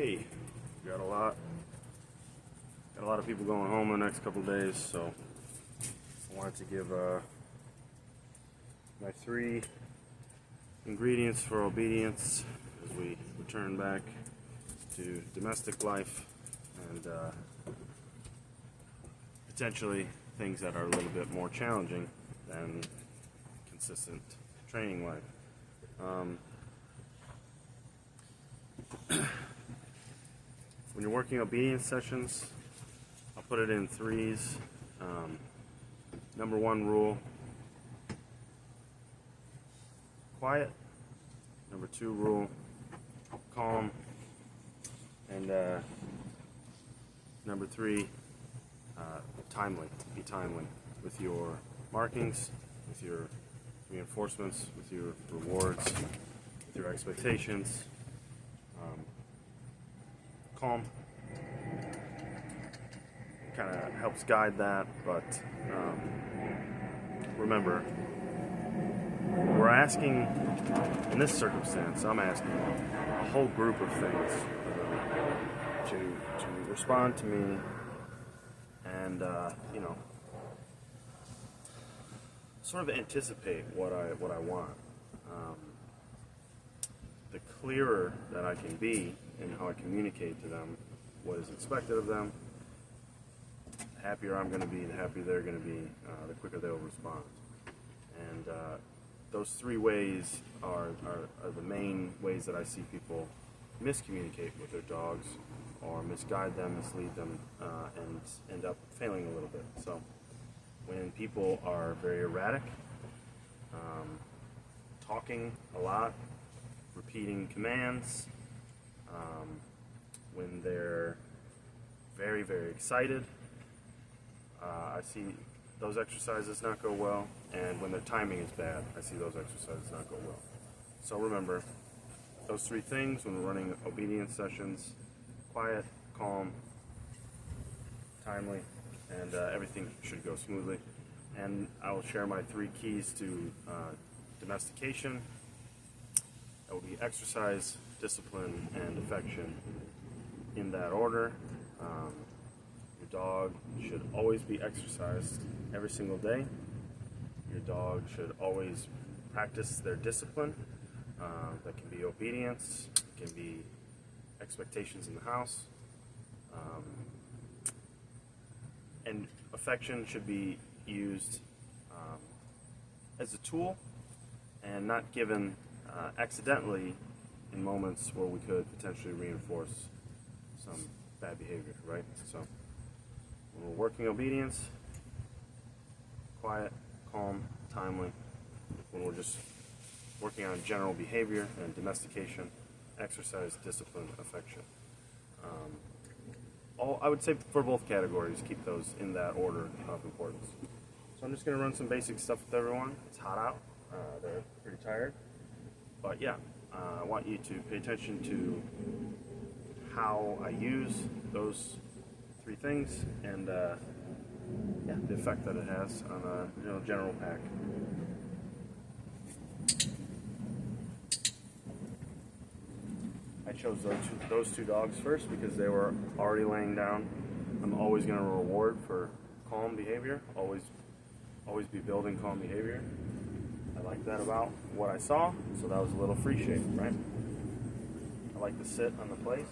Okay, got a lot of people going home in the next couple of days, so I wanted to give my 3 ingredients for obedience as we return back to domestic life and potentially things that are a little bit more challenging than consistent training life. When you're working obedience sessions, I'll put it in 3s. Number 1 rule, quiet. Number 2 rule, calm. And number 3, timely. Be timely with your markings, with your reinforcements, with your rewards, with your expectations. Calm kind of helps guide that, but remember, we're asking, in this circumstance, I'm asking a whole group of things to respond to me and, sort of anticipate what I want. The clearer that I can be in how I communicate to them what is expected of them, the happier I'm going to be, the happier they're going to be, the quicker they'll respond. And those 3 ways are the main ways that I see people miscommunicate with their dogs or misguide them, mislead them, and end up failing a little bit. So when people are very erratic, talking a lot, repeating commands, when they're very, very excited, I see those exercises not go well, and when their timing is bad, I see those exercises not go well. So remember, those 3 things when we're running obedience sessions: quiet, calm, timely, and everything should go smoothly. And I will share my 3 keys to domestication. That will be exercise, discipline, and affection, in that order. Your dog should always be exercised every single day. Your dog should always practice their discipline. That can be obedience, it can be expectations in the house. And affection should be used as a tool and not given accidentally in moments where we could potentially reinforce some bad behavior, right? So when we're working obedience, quiet, calm, timely. When we're just working on general behavior and domestication, exercise, discipline, affection. I would say for both categories, keep those in that order of importance. So I'm just going to run some basic stuff with everyone. It's hot out. They're pretty tired. But yeah, I want you to pay attention to how I use those 3 things and the effect that it has on a general pack. I chose those two dogs first because they were already laying down. I'm always going to reward for calm behavior. Always be building calm behavior. I like that about what I saw, so that was a little free shape, right? I like to sit on the place.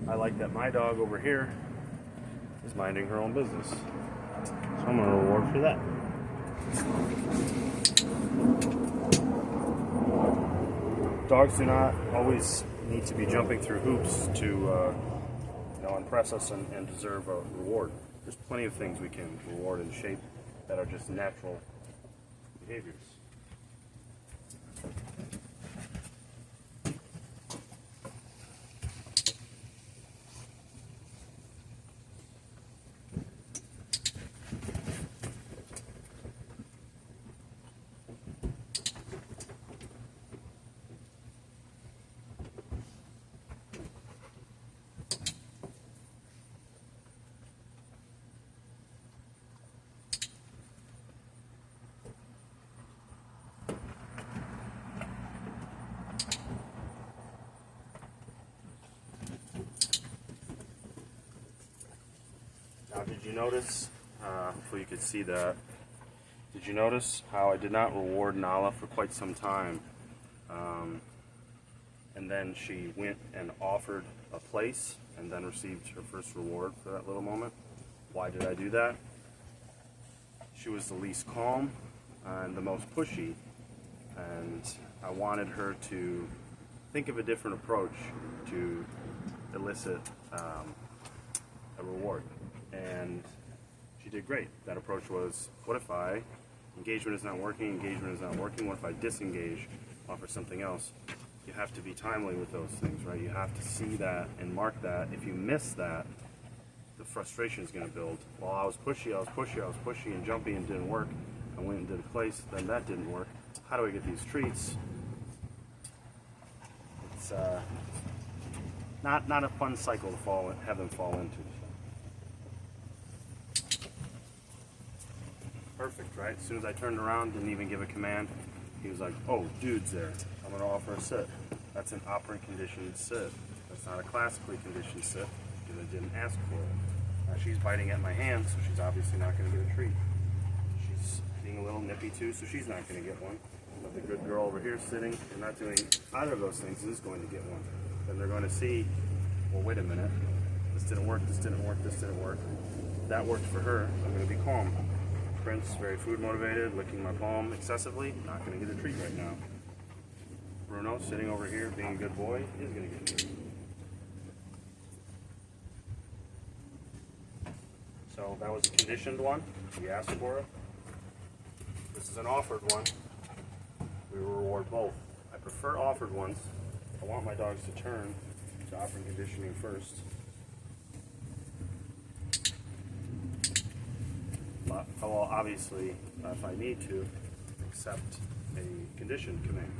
I like that my dog over here is minding her own business. So I'm going to reward for that. Dogs do not always need to be jumping through hoops to impress us and deserve a reward. There's plenty of things we can reward in shape that are just natural behaviors. you notice, hopefully you could see that, did you notice how I did not reward Nala for quite some time? And then she went and offered a place and then received her first reward for that little moment. Why did I do that? She was the least calm and the most pushy, and I wanted her to think of a different approach to elicit a reward, and she did great. That approach was, what if engagement is not working, what if I disengage, offer something else? You have to be timely with those things, right? You have to see that and mark that. If you miss that, the frustration is going to build. Well, I was pushy, and jumpy, and didn't work. I went and did a place, then that didn't work. How do I get these treats? It's not a fun cycle to have them fall into. Perfect, right? As soon as I turned around, didn't even give a command. He was like, "Oh, dude's there. I'm going to offer a sit." That's an operant conditioned sit. That's not a classically conditioned sit because I didn't ask for it. She's biting at my hand, so she's obviously not going to get a treat. She's being a little nippy too, so she's not going to get one. But the good girl over here sitting and not doing either of those things is going to get one. Then they're going to see, well, wait a minute. This didn't work, this didn't work, this didn't work. That worked for her. I'm going to be calm. Prince, very food motivated, licking my palm excessively, not going to get a treat right now. Bruno, sitting over here, being a good boy, is going to get a treat. So that was a conditioned one. We asked for it. This is an offered one. We will reward both. I prefer offered ones. I want my dogs to turn to operant conditioning first. But I will obviously, if I need to, accept a conditioned command.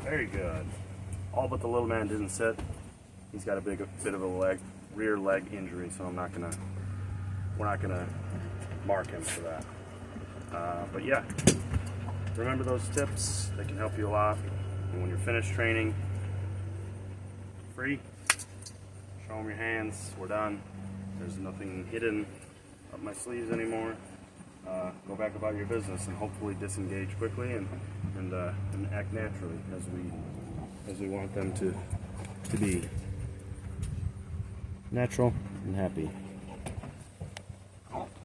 Very good. All but the little man didn't sit. He's got a bit of a rear leg injury, so we're not gonna mark him for that. But yeah, remember those tips. They can help you a lot. And when you're finished training, free, show them your hands. We're done. There's nothing hidden up my sleeves anymore. Go back about your business and hopefully disengage quickly and act naturally as we want them to be natural and happy.